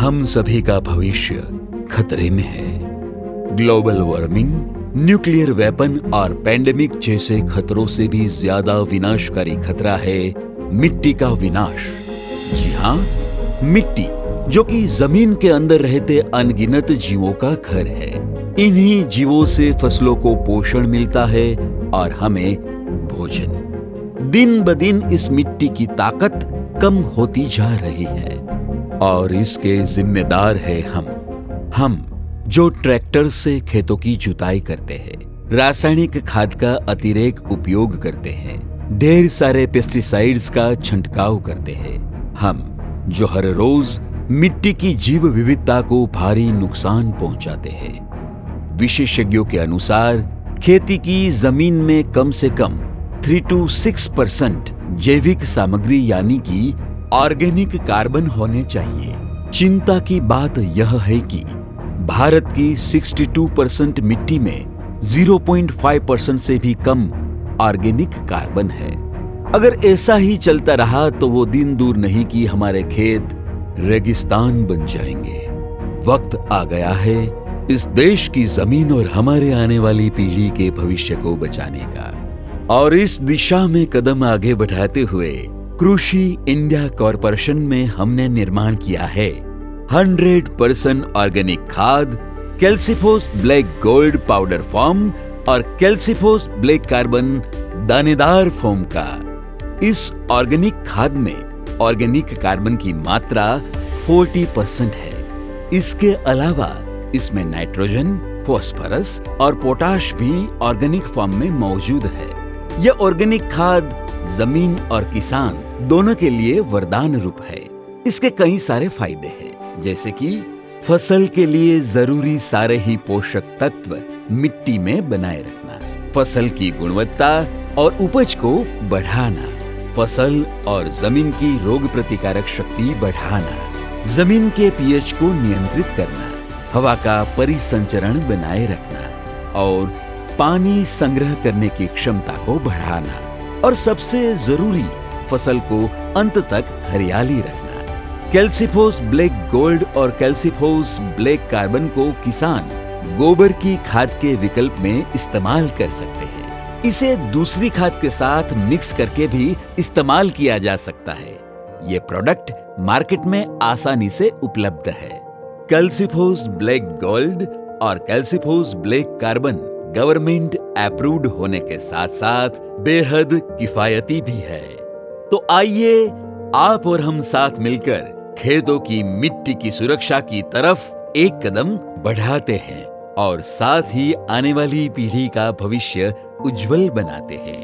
हम सभी का भविष्य खतरे में है। ग्लोबल वार्मिंग, न्यूक्लियर वेपन और पैंडेमिक जैसे खतरों से भी ज्यादा विनाशकारी खतरा है मिट्टी का विनाश। जी हाँ, मिट्टी जो कि जमीन के अंदर रहते अनगिनत जीवों का घर है। इन्हीं जीवों से फसलों को पोषण मिलता है और हमें भोजन। दिन ब दिन इस मिट्टी की ताकत कम होती जा रही है और इसके जिम्मेदार है हम जो ट्रैक्टर से खेतों की जुताई करते हैं, रासायनिक खाद का अतिरेक उपयोग करते हैं, ढेर सारे पेस्टिसाइड्स का छिड़काव करते हैं, हम जो हर रोज मिट्टी की जैव विविधता को भारी नुकसान पहुंचाते हैं। विशेषज्ञों के अनुसार खेती की जमीन में कम से कम 3 to 6% जैविक सामग्री यानी कि ऑर्गेनिक कार्बन होने चाहिए। चिंता की बात यह है कि भारत की 62% मिट्टी में 0.5% से भी कम ऑर्गेनिक कार्बन है। अगर ऐसा ही चलता रहा तो वो दिन दूर नहीं कि हमारे खेत रेगिस्तान बन जाएंगे। वक्त आ गया है इस देश की जमीन और हमारे आने वाली पीढ़ी के भविष्य को बचाने का, और इस दिशा में कदम आगे बढ़ाते हुए कृषि इंडिया कॉरपोरेशन में हमने निर्माण किया है 100% ऑर्गेनिक खाद, कैल्सीफोस ब्लैक गोल्ड पाउडर फॉर्म और कैल्सीफोस ब्लैक कार्बन दानेदार फॉर्म का। इस ऑर्गेनिक खाद में ऑर्गेनिक कार्बन की मात्रा 40% है। इसके अलावा इसमें नाइट्रोजन, फास्फोरस और पोटाश भी ऑर्गेनिक फॉर्म में मौजूद है। यह ऑर्गेनिक खाद जमीन और किसान दोनों के लिए वरदान रूप है। इसके कई सारे फायदे हैं, जैसे कि फसल के लिए जरूरी सारे ही पोषक तत्व मिट्टी में बनाए रखना, फसल की गुणवत्ता और उपज को बढ़ाना, फसल और जमीन की रोग प्रतिकारक शक्ति बढ़ाना, जमीन के पीएच को नियंत्रित करना, हवा का परिसंचरण बनाए रखना और पानी संग्रह करने की क्षमता को बढ़ाना, और सबसे जरूरी फसल को अंत तक हरियाली रखना। कैल्सीफोस ब्लैक गोल्ड और कैल्सीफोस ब्लैक कार्बन को किसान गोबर की खाद के विकल्प में इस्तेमाल कर सकते हैं। इसे दूसरी खाद के साथ मिक्स करके भी इस्तेमाल किया जा सकता है। ये प्रोडक्ट मार्केट में आसानी से उपलब्ध है। कैल्सीफोस ब्लैक गोल्ड और कैल्सीफोस ब्लैक कार्बन गवर्नमेंट अप्रूव्ड होने के साथ साथ बेहद किफायती भी है। तो आइए आप और हम साथ मिलकर खेतों की मिट्टी की सुरक्षा की तरफ एक कदम बढ़ाते हैं और साथ ही आने वाली पीढ़ी का भविष्य उज्जवल बनाते हैं।